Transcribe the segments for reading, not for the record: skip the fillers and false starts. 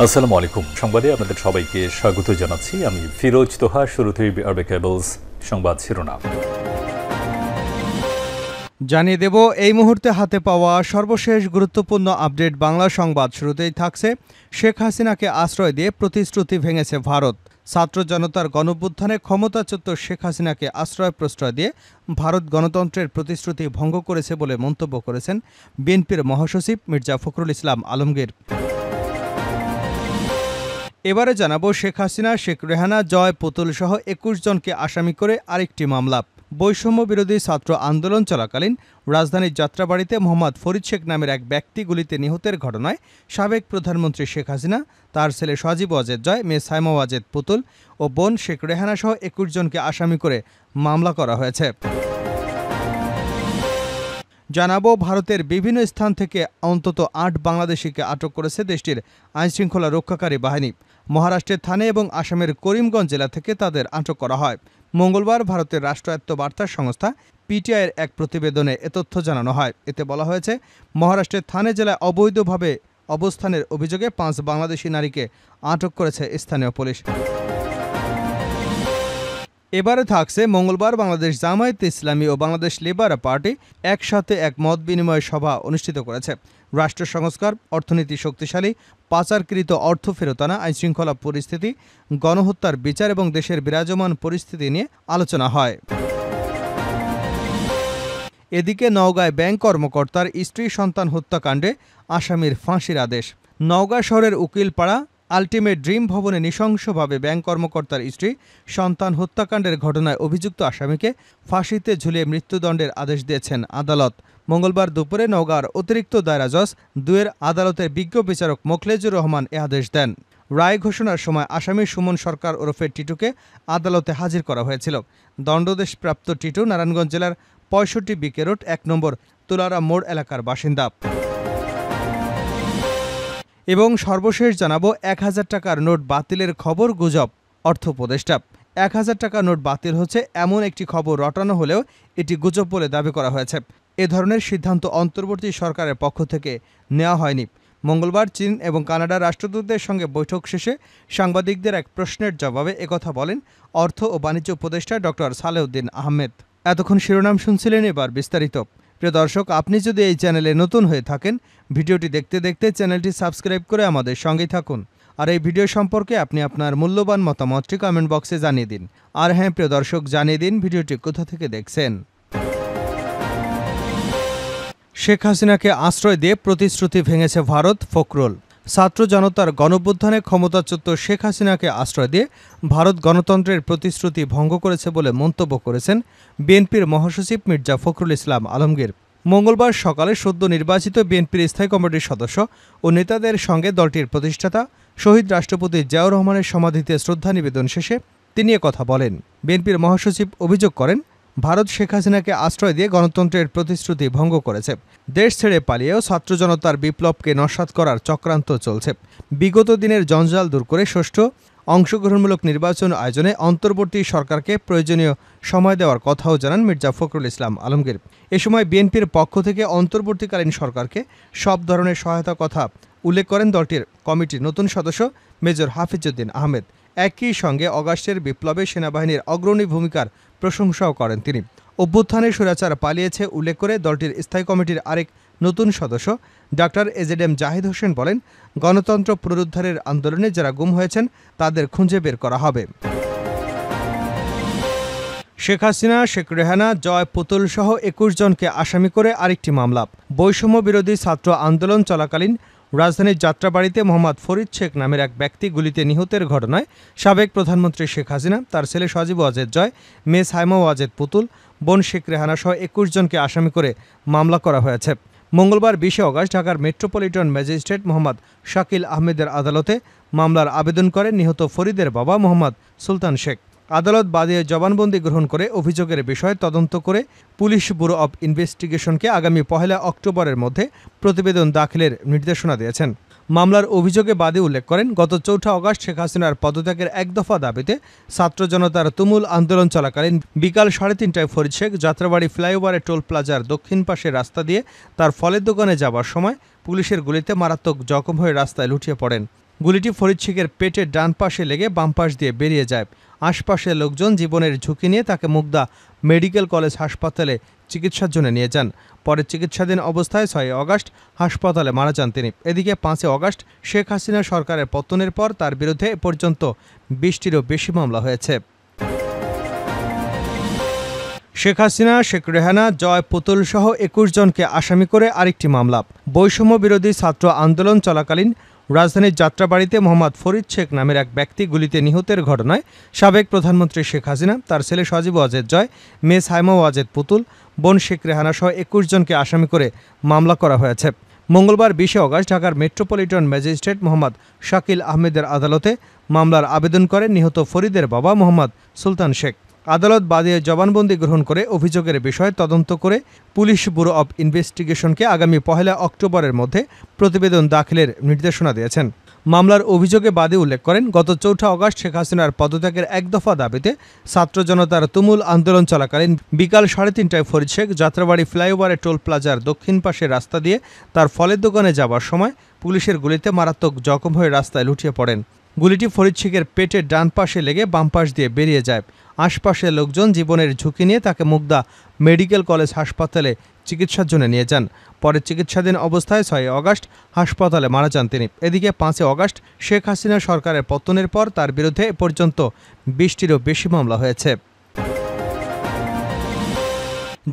আসসালামু আলাইকুম। সংবাদে আপনাদের সবাইকে স্বাগত জানাচ্ছি। আমি ফিরোজ তোহা। শুরুতেই আরবে কেবলস সংবাদ শিরোনাম জানিয়ে দেব এই মুহূর্তে হাতে পাওয়া সর্বশেষ গুরুত্বপূর্ণ আপডেট বাংলা সংবাদ। শুরুতেই থাকছে শেখ হাসিনাকে আশ্রয় দিয়ে প্রতিশ্রুতি ভেঙেছে ভারত। ছাত্র জনতার গণঅভ্যুত্থানে ক্ষমতাচ্যুত শেখ হাসিনাকে আশ্রয় প্রশ্রয় দিয়ে ভারত গণতন্ত্রের প্রতিশ্রুতি ভঙ্গ করেছে বলে মন্তব্য করেছেন বিএনপির মহাসচিব মির্জা ফখরুল ইসলাম আলমগীর। এবারে জানাবো শেখ হাসিনা, শেখ রেহানা, জয়, পুতুল সহ ২১ জনকে আসামি করে আরেকটি মামলা। বৈষম্য বিরোধী ছাত্র আন্দোলন চলাকালীন রাজধানীর যাত্রাবাড়িতে মোহাম্মদ ফরিদ শেখ নামের এক ব্যক্তি গুলিতে নিহতের ঘটনায় সাবেক প্রধানমন্ত্রী শেখ হাসিনা, তার ছেলে সজীব ওয়াজেদ জয়, মেয়ে সাইমা ওয়াজেদ পুতুল ও বোন শেখ রেহানা সহ ২১ জনকে আসামি করে মামলা করা হয়েছে। জানাবো ভারতের বিভিন্ন স্থান থেকে অন্তত ৮ বাংলাদেশিকে আটক করেছে দেশটির আইনশৃঙ্খলা রক্ষাকারী বাহিনী। মহারাষ্ট্রের থানে এবং আসামের করিমগঞ্জ জেলা থেকে তাদের আটক করা হয়। মঙ্গলবার ভারতের রাষ্ট্রায়ত্ত বার্তা সংস্থা পিটিআইয়ের এক প্রতিবেদনে এ তথ্য জানানো হয়। এতে বলা হয়েছে, মহারাষ্ট্রের থানে জেলায় অবৈধভাবে অবস্থানের অভিযোগে ৫ বাংলাদেশি নারীকে আটক করেছে স্থানীয় পুলিশ। এবারে থাকছে মঙ্গলবার বাংলাদেশ জামায়াতে ইসলামী ও বাংলাদেশ লেবার পার্টি একসাথে এক মত বিনিময় সভা অনুষ্ঠিত করেছে। রাষ্ট্র সংস্কার, অর্থনীতি শক্তিশালী, পাচারকৃত অর্থ ফেরত আনা, আইনশৃঙ্খলা পরিস্থিতি, গণহত্যার বিচার এবং দেশের বিরাজমান পরিস্থিতি নিয়ে আলোচনা হয়। এদিকে নওগাঁয় ব্যাংক কর্মকর্তার স্ত্রী সন্তান হত্যাকাণ্ডে আসামির ফাঁসির আদেশ। নওগাঁ শহরের উকিলপাড়া আলটিমেট ড্রিম ভবনে নৃশংসভাবে ব্যাংক কর্মকর্তার স্ত্রী সন্তান হত্যাকাণ্ডের ঘটনায় অভিযুক্ত আসামিকে ফাঁসিতে ঝুলিয়ে মৃত্যুদণ্ডের আদেশ দিয়েছেন আদালত। মঙ্গলবার দুপুরে নওগাঁর অতিরিক্ত দায়রা জজ ২-এর আদালতের বিজ্ঞ বিচারক মোখলেজুর রহমান এ আদেশ দেন। রায় ঘোষণার সময় আসামি সুমন সরকার ওরফে টিটুকে আদালতে হাজির করা হয়েছিল। দণ্ডাদেশপ্রাপ্ত টিটু নারায়ণগঞ্জ জেলার ৬৫ বিকে রোড ১ নম্বর তুলারা মোড় এলাকার বাসিন্দা। এবং সর্বশেষ জানাবো ১,০০০ টাকার নোট বাতিলের খবর গুজব। অর্থ উপদেষ্টা ১,০০০ টাকার নোট বাতিল হচ্ছে এমন একটি খবর রটানো হলেও এটি গুজব বলে দাবি করা হয়েছে। এ ধরনের সিদ্ধান্ত অন্তর্বর্তী সরকারের পক্ষ থেকে নেওয়া হয়নি। মঙ্গলবার চীন এবং কানাডার রাষ্ট্রদূতদের সঙ্গে বৈঠক শেষে সাংবাদিকদের এক প্রশ্নের জবাবে একথা বলেন অর্থ ও বাণিজ্য উপদেষ্টা ড. সালেউদ্দিন আহমেদ। এতক্ষণ শিরোনাম শুনছিলেন, এবার বিস্তারিত। প্রিয় দর্শক, আপনি যদি এই চ্যানেলে নতুন হয়ে থাকেন, ভিডিওটি দেখতে দেখতে চ্যানেলটি সাবস্ক্রাইব করে আমাদের সঙ্গেই থাকুন। আর এই ভিডিও সম্পর্কে আপনি আপনার মূল্যবান মতামতটি কমেন্ট বক্সে জানিয়ে দিন। আর হ্যাঁ প্রিয় দর্শক, জানিয়ে দিন ভিডিওটি কোথা থেকে দেখছেন। শেখ হাসিনাকে আশ্রয় দিয়ে প্রতিশ্রুতি ভেঙেছে ভারত, ফখরুল। ছাত্র জনতার গণঅভ্যুত্থানে ক্ষমতাচ্যুত শেখ হাসিনাকে আশ্রয় দিয়ে ভারত গণতন্ত্রের প্রতিশ্রুতি ভঙ্গ করেছে বলে মন্তব্য করেছেন বিএনপির মহাসচিব মির্জা ফখরুল ইসলাম আলমগীর। মঙ্গলবার সকালে সদ্য নির্বাচিত বিএনপির স্থায়ী কমিটির সদস্য ও নেতাদের সঙ্গে দলটির প্রতিষ্ঠাতা শহীদ রাষ্ট্রপতি জিয়াউর রহমানের সমাধিতে শ্রদ্ধা নিবেদন শেষে তিনি কথা বলেন। বিএনপির মহাসচিব অভিযোগ করেন, ভারত শেখ হাসিনাকে আশ্রয় দিয়ে গণতন্ত্রের প্রতিশ্রুতি ভঙ্গ করেছে। দেশ ছেড়ে পালিয়েও ছাত্র জনতার বিপ্লবকে নস্যাৎ করার চক্রান্ত চলছে। বিগত দিনের জঞ্জাল দূর করে সুষ্ঠু অংশগ্রহণমূলক নির্বাচন আয়োজনে অন্তর্বর্তী সরকারকে প্রয়োজনীয় সময় দেওয়ার কথাও জানান মির্জা ফখরুল ইসলাম আলমগীর। এ সময় বিএনপির পক্ষ থেকে অন্তর্বর্তীকালীন সরকারকে সব ধরনের সহায়তার কথা উল্লেখ করেন দলটির কমিটির নতুন সদস্য মেজর হাফিজউদ্দিন আহমেদ। একই সঙ্গে অগাস্টের বিপ্লবে সেনাবাহিনীর অগ্রণী ভূমিকার প্রশংসাও করেন তিনি। অভ্যুত্থানে স্বৈরাচার পালিয়েছে উল্লেখ করে দলটির স্থায়ী কমিটির আরেক নতুন সদস্য ডাক্তার এজেডএম জাহিদ হোসেন বলেন, গণতন্ত্র পুনরুদ্ধারের আন্দোলনে যারা গুম হয়েছেন তাদের খুঁজে বের করা হবে। শেখ হাসিনা, শেখ রেহানা, জয়, পুতুল সহ ২১ জনকে আসামি করে আরেকটি মামলা। বৈষম্য বিরোধী ছাত্র আন্দোলন চলাকালীন রাজধানীর যাত্রাবাড়িতে মোহাম্মদ ফরিদ শেখ নামের এক ব্যক্তি গুলিতে নিহতের ঘটনায় সাবেক প্রধানমন্ত্রী শেখ হাসিনা, তার ছেলে সজীব ওয়াজেদ জয়, মেয়ে সাইমা ওয়াজেদ পুতুল, বোন শেখ রেহানা সহ ২১ জনকে আসামি করে মামলা করা হয়েছে। মঙ্গলবার ২০ অগাস্ট ঢাকার মেট্রোপলিটন ম্যাজিস্ট্রেট মোহাম্মদ শাকিল আহমেদের আদালতে মামলার আবেদন করেন নিহত ফরিদের বাবা মোহাম্মদ সুলতান শেখ। আদালত বাদীর জবানবন্দি গ্রহণ করে অভিযোগের বিষয়ে তদন্ত করে পুলিশ ব্যুরো অব ইনভেস্টিগেশনকে আগামী ১ অক্টোবরের মধ্যে প্রতিবেদন দাখিলের নির্দেশনা দিয়েছেন। মামলার অভিযোগে বাদী উল্লেখ করেন, গত ৪ অগাস্ট শেখ হাসিনার পদত্যাগের এক দফা দাবিতে ছাত্র জনতার তুমুল আন্দোলন চলাকালীন বিকাল ৩:৩০টায় ফরিদ শেখ যাত্রাবাড়ি ফ্লাইওভারের টোল প্লাজার দক্ষিণ পাশের রাস্তা দিয়ে তার ফলের দোকানে যাবার সময় পুলিশের গুলিতে মারাত্মক জখম হয়ে রাস্তায় লুটিয়ে পড়েন। গুলিটি ফরিদ শেখের পেটের ডান পাশে লেগে বাম পাশ দিয়ে বেরিয়ে যায়। আশপাশের লোকজন জীবনের ঝুঁকি নিয়ে তাকে মুগদা মেডিকেল কলেজ হাসপাতালে চিকিৎসার জন্য নিয়ে যান। পরে চিকিৎসাধীন অবস্থায় 6 অগাস্ট হাসপাতালে মারা যান তিনি। এদিকে 5 অগাস্ট শেখ হাসিনা সরকারের পতনের পর তার বিরুদ্ধে এ পর্যন্ত 20টিরও বেশি মামলা হয়েছে। শেখ হাসিনা, শেখ রেহানা, জয় পুতুল সহ 21 জনকে আসামি করে আরেকটি মামলা। বৈষম্য বিরোধী ছাত্র আন্দোলন চলাকালীন রাজধানীর যাত্রাবাড়িতে মোহাম্মদ ফরিদ শেখ নামের এক ব্যক্তি গুলিতে নিহতের ঘটনায় সাবেক প্রধানমন্ত্রী শেখ হাসিনা, তার ছেলে সজীব ওয়াজেদ জয়, মেয়ে সাইমা ওয়াজেদ পুতুল, বোন শেখ রেহানা সহ 21 জনকে আসামি করে মামলা করা হয়েছে। মঙ্গলবার 20 অগাস্ট ঢাকার মেট্রোপলিটন ম্যাজিস্ট্রেট মোহাম্মদ শাকিল আহমেদের আদালতে মামলার আবেদন করেন নিহত ফরিদের বাবা মোহাম্মদ সুলতান শেখ। আদালত বাদী জবানবন্দি গ্রহণ করে অভিযোগের বিষয়ে তদন্ত করে পুলিশ ব্যুরো অব ইনভেস্টিগেশনকে আগামী 1 অক্টোবরের মধ্যে প্রতিবেদন দাখিলের নির্দেশনা দিয়েছেন। মামলার অভিযোগে বাদী উল্লেখ করেন, গত 4 অগাস্ট শেখ হাসিনার পদত্যাগের এক দফা দাবিতে ছাত্র জনতার তুমুল আন্দোলন চলাকালীন বিকাল 3:30টায় ফরিদ শেখ যাত্রাবাড়ি ফ্লাইওভারের টোল প্লাজার দক্ষিণ পাশের রাস্তা দিয়ে তার ফলের দোকানে যাবার সময় পুলিশের গুলিতে মারাত্মক জখম হয়ে রাস্তায় লুটিয়ে পড়েন। গুলিটি ফরিদ শেখের পেটের ডান পাশে লেগে বাম পাশ দিয়ে বেরিয়ে যায়। আশপাশের লোকজন জীবনের ঝুঁকি নিয়ে তাকে মুগদা মেডিকেল কলেজ হাসপাতালে চিকিৎসার জন্য নিয়ে যান। পরে চিকিৎসাধীন অবস্থায় 6 অগাস্ট হাসপাতালে মারা যান তিনি। এদিকে 5 অগাস্ট শেখ হাসিনা সরকারের পতনের পর তার বিরুদ্ধে এ পর্যন্ত 20টিরও বেশি মামলা হয়েছে।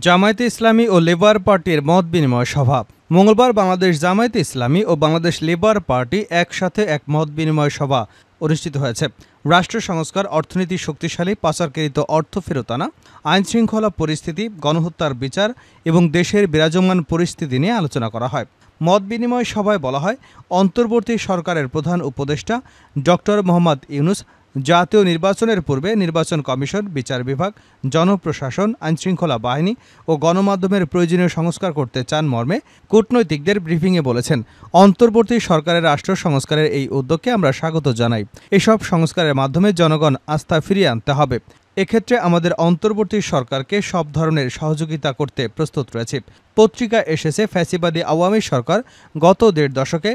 জামায়াতে ইসলামী ও লেবার পার্টির মত বিনিময় সভা। মঙ্গলবার বাংলাদেশ জামায়াতে ইসলামী ও বাংলাদেশ লেবার পার্টি একসাথে এক মত বিনিময় সভা অনুষ্ঠিত হয়েছে। রাষ্ট্র সংস্কার, অর্থনীতি শক্তিশালী, পাচারকৃত অর্থ ফেরত আনা, আইনশৃঙ্খলা পরিস্থিতি, গণহত্যার বিচার এবং দেশের বিরাজমান পরিস্থিতি নিয়ে আলোচনা করা হয়। মত বিনিময় সভায় বলা হয়, অন্তর্বর্তী সরকারের প্রধান উপদেষ্টা ডক্টর মোহাম্মদ ইউনূস জাতীয় নির্বাচনের পূর্বে নির্বাচন কমিশন, বিচার বিভাগ, জনপ্রশাসন, আইনশৃঙ্খলা বাহিনী ও গণমাধ্যমের প্রয়োজনীয় সংস্কার করতে চান মর্মে কূটনৈতিকদের ব্রিফিংয়ে বলেছেন। অন্তর্বর্তী সরকারের রাষ্ট্র সংস্কারের এই উদ্যোগকে আমরা স্বাগত জানাই। এসব সংস্কারের মাধ্যমে জনগণ আস্থা ফিরিয়ে আনতে হবে। এক্ষেত্রে আমাদের অন্তর্বর্তী সরকারকে সব ধরনের সহযোগিতা করতে প্রস্তুত রয়েছে। পত্রিকা এসেছে, ফ্যাসিবাদী আওয়ামী সরকার গত 1.5 দশকে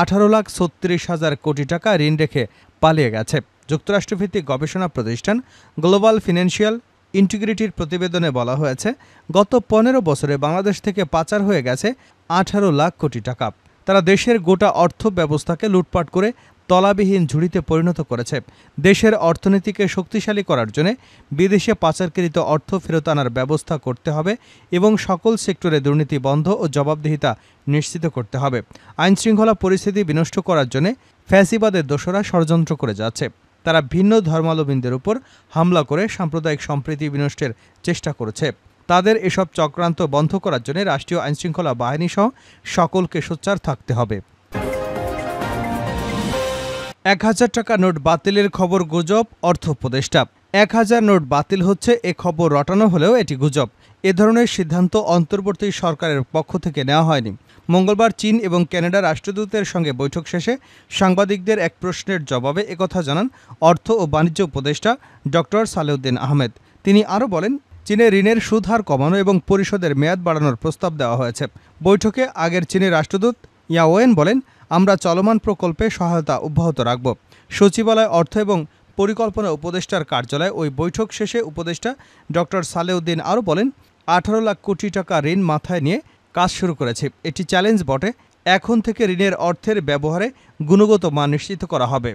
18,36,000 কোটি টাকা ঋণ রেখে পালিয়ে গেছে। যুক্তরাষ্ট্রভিত্তিক গবেষণা প্রতিষ্ঠান গ্লোবাল ফিন্যান্সিয়াল ইন্টিগ্রিটির প্রতিবেদনে বলা হয়েছে, গত 15 বছরে বাংলাদেশ থেকে পাচার হয়ে গেছে 18 লাখ কোটি টাকা। তারা দেশের গোটা অর্থ ব্যবস্থাকে লুটপাট করে তলাবিহীন ঝুড়িতে পরিণত করেছে। দেশের অর্থনীতিকে শক্তিশালী করার জন্য বিদেশে পাচারকৃত অর্থ ফেরত আনার ব্যবস্থা করতে হবে এবং সকল সেক্টরে দুর্নীতি বন্ধ ও জবাবদিহিতা নিশ্চিত করতে হবে। আইনশৃঙ্খলা পরিস্থিতি বিনষ্ট করার জন্য ফ্যাসিবাদের দোসররা ষড়যন্ত্র করে যাচ্ছে। তারা ভিন্ন ধর্মাবলম্বীদের উপর হামলা করে সাম্প্রদায়িক সম্প্রীতি বিনষ্টের চেষ্টা করেছে। তাদের এসব চক্রান্ত বন্ধ করার জন্য রাষ্ট্রীয় আইনশৃঙ্খলা বাহিনী সহ সকলকে সোচ্চার থাকতে হবে। 1000 টাকা নোট বাতিলের খবর গুজব, অর্থ উপদেষ্টা। 1000 নোট বাতিল হচ্ছে এ খবর রটানো হলেও এটি গুজব। এ ধরনের সিদ্ধান্ত অন্তর্বর্তী সরকারের পক্ষ থেকে নেওয়া হয়নি। মঙ্গলবার চীন এবং কানাডা রাষ্ট্রদূতের সঙ্গে বৈঠক শেষে সাংবাদিকদের এক প্রশ্নের জবাবে একথা জানান অর্থ ও বাণিজ্য উপদেষ্টা ডক্টর সালেউদ্দিন আহমেদ। তিনি আরও বলেন, চীনে ঋণের সুদ হার কমানো এবং পরিশোধের মেয়াদ বাড়ানোর প্রস্তাব দেওয়া হয়েছে। বৈঠকে আগের চীনের রাষ্ট্রদূত ইয়াওয়েন বলেন, আমরা চলমান প্রকল্পে সহায়তা অব্যাহত রাখব। সচিবালয়, অর্থ এবং পরিকল্পনা উপদেষ্টার কার্যালয়ে ওই বৈঠক শেষে উপদেষ্টা ডক্টর সালেউদ্দিন আরও বলেন, 18 লাখ কোটি টাকা ঋণ মাথায় নিয়ে কাজ শুরু করেছে। এটি চ্যালেঞ্জ বটে। এখন থেকে ঋণের অর্থের ব্যবহারে গুণগত মান নিশ্চিত করা হবে।